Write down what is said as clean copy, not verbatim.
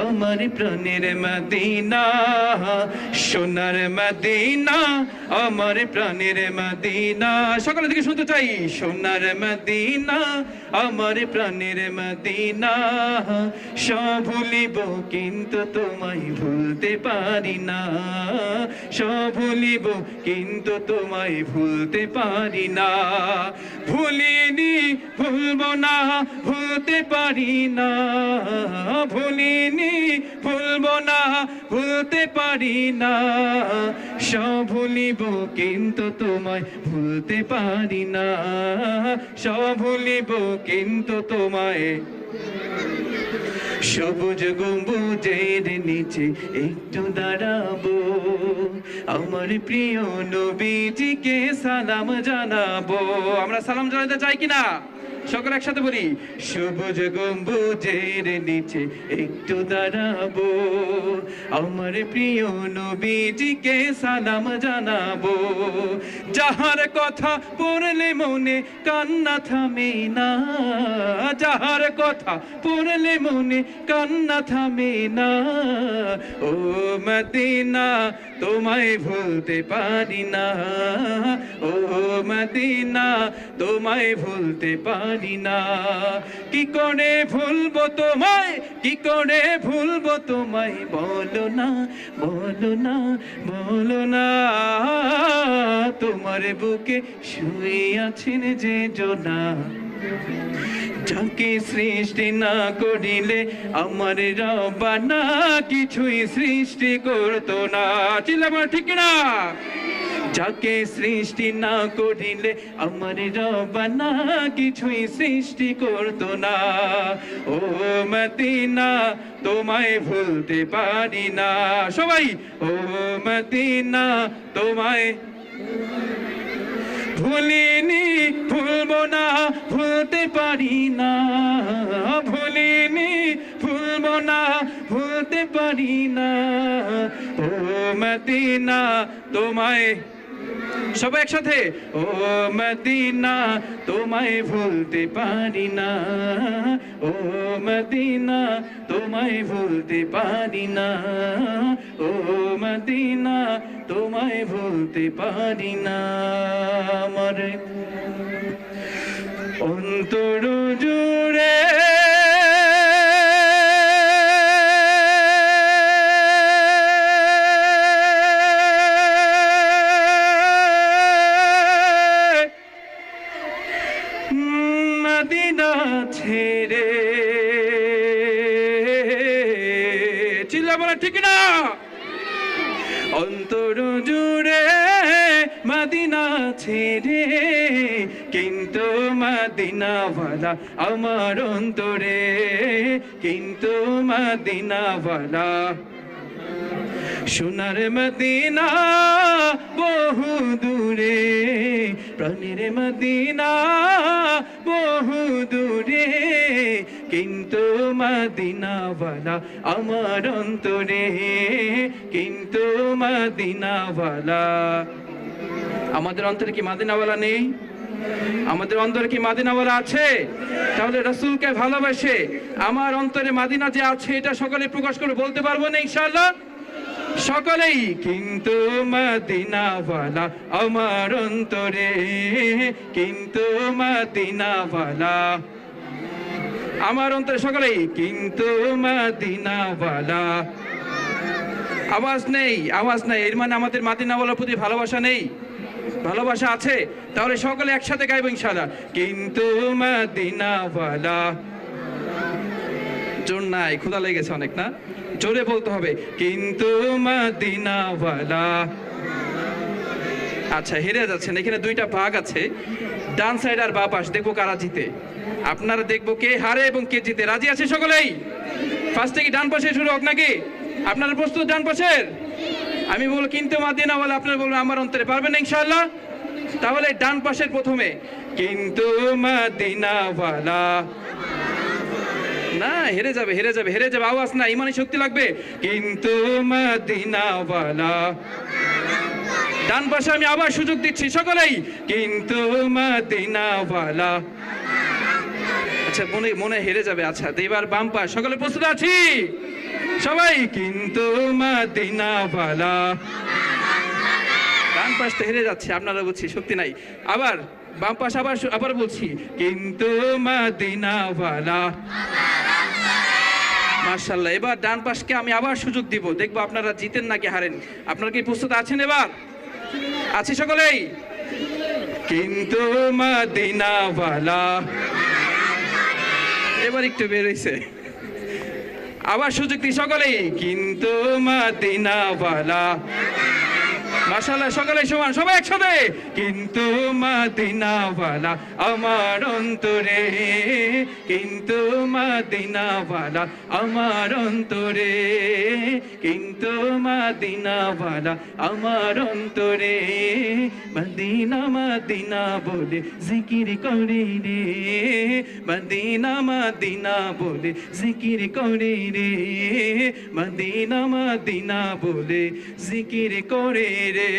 আমার প্রাণের মদিনা, সোনার মদিনা, আমার প্রাণের মদিনা। সকালে থেকে শুনতে চাই, সোনার মদিনা, আমার প্রাণের মদিনা। সব ভুলিব কিন্তু তোমায় ভুলতে পারি না, সব ভুলিব কিন্তু তোমায় ভুলতে পারি না। ভুলিনি, ভুলবো না, ভুলতে পারি না। ভুলিনি, ভুলবো না, ভুলতে পারি না। সব ভুলিব কিন্তু তোমায় ভুলতে পারি না, সব ভুলিব কিন্তু তোমায়। সবুজ গম্বুজের নিচে একটু দাঁড়াবো, আমার প্রিয় নবীজিকে সালাম জানাবো। আমরা সালাম জানাতে চাই কিনা? সকলে একসাথে বলি, সবুজ গম্বুজের নিচে একটু দাঁড়াবো, আমার প্রিয় নবীজিকে সালাম জানাবো। যাহার কথা পড়লে মনে কান্না থামে না, যাহার কথা পড়লে মনে কান্না থামে না। ও মদিনা তোমায় ভুলতে পারি না, ও মদিনা তোমায় ভুলতে পারি না। কি করে ভুলবো তোমায়, কি করে ভুলবো তোমায়, বলো না, বলো না, বলো না। তোমার বুকে শুয়ে আছেন যে জনা, যাকে সৃষ্টি না করিলে আমার রব্বানা কিছুই সৃষ্টি করতো না। চিল্লাবার ঠিক না? যাকে সৃষ্টি না করিলে আমার রব্বানা কিছুই সৃষ্টি করতো না। ও মদিনা তোমায় ভুলতে পারি না। সবাই, ও মদিনা তোমায় ভুলিনি, ভুলবো না, ভুলতে পারি না। ভুলিনি, ভুলবো না, ভুলতে পারি না। ও মদিনা তোমায়, সবাই একসাথে, ও মদিনা তোমায় ভুলতে পারি না, ও মদিনা তোমায় ভুলতে পারি না, ও মদিনা তোমায় ভুলতে পারি না। আমার অন্তর জুড়ে মদিনা ছেড়ে, চিল্লা বলা ঠিক না? অন্তর জুড়ে মদিনা ছেড়ে, কিন্তু মদিনাওয়ালা আমার অন্তরে, কিন্তু মদিনাওয়ালা। সোনার মদিনা বহু দূরে, প্রাণের মদিনা বহু দূরে, কিন্তু মদিনাওয়ালা আমার অন্তরে, কিন্তু মদিনাওয়ালা। আমাদের অন্তরে কি মদিনাওয়ালা নেই? আমাদের অন্তরে কি মদিনাওয়ালা আছে? তাহলে রাসূলকে ভালোবাসে আমার অন্তরে মদিনা যে আছে এটা সকলে প্রকাশ করে বলতে পারবো না ইনশাআল্লাহ? সকলেই, কিন্তু মদিনাওয়ালা আমার অন্তরে, কিন্তু মদিনাওয়ালা আমার অন্তরে। সকলেই, কিন্তু মদিনাওয়ালা। আওয়াজ নেই, আওয়াজ নেই, এর মানে আমাদের মদিনাওয়ালার প্রতি ভালোবাসা নেই? ভালোবাসা আছে। তাহলে সকলে একসাথে গাইবো ইনশাআল্লাহ, কিন্তু মদিনাওয়ালা। জোর নাই, ক্ষুধা লেগেছে অনেক না? জোরে বলতে হবে, কিন্তু মদিনাওয়ালা। আচ্ছা, হেরে যাচ্ছেন। এখানে দুইটা ভাগ আছে, ডান সাইড আর বাঁ পাশ। দেখবো কারা জিতে। আপনারা দেখবো কে হারে এবং কে জিতে। রাজি আছে সকলেই? ফার্স্ট থেকে ডান পাশে শুরু হোক নাকি? আপনারা প্রস্তুত ডান পাশের? আমি বলবো কিন্তু মদিনাওয়ালা, আপনারা বলবেন আমার অন্তরে। পারবেন না ইনশাআল্লাহ? তাহলে ডান পাশের প্রথমে, কিন্তু মদিনাওয়ালা। না, হেরে যাবে, হেরে যাবে, হেরে যাবে। আওয়াজ না, ইমানি শক্তি লাগবে। কিন্তু মদিনাওয়ালা। ডান পাশে আমি আবার সুযোগ দিচ্ছি সকলেই, কিন্তু মদিনাওয়ালা। আচ্ছা মনে মনে হেরে যাবে। আচ্ছা তো এবার বাম পাশ, সকলে প্রস্তুত আছি সবাই? কিন্তু মদিনাওয়ালা। ডান পাশ তো হেরে যাচ্ছে, আপনারা বুঝছি শক্তি নাই। আবার বাম পাশ, আবার বলছি, কিন্তু মদিনাওয়ালা। মাশাআল্লাহ। এবার ডান পাশকে আমি আবার সুযোগ দিব, দেখবো আপনারা জিতেন নাকি হারেন। আপনারা কি প্রস্তুত আছেন? এবার আছি সকলেই? কিন্তু মদিনাওয়ালা। এবার একটু বের হইছে, আবার সুযোগ দিই সকলেই, কিন্তু মদিনাওয়ালা। মাশাআল্লাহ, সকলে সমান, সবাই একসাথে। কিন্তু মদিনাওয়ালা আমার অন্তরে, কিন্তু মদিনাওয়ালা আমার অন্তরে, কিন্তু মদিনাওয়ালা আমার অন্তরে। মদিনা মদিনা বলে জিকির করে রে, মদিনা মদিনা বলে জিকির করে রে, মদিনা মদিনা বলে জিকির করে রে।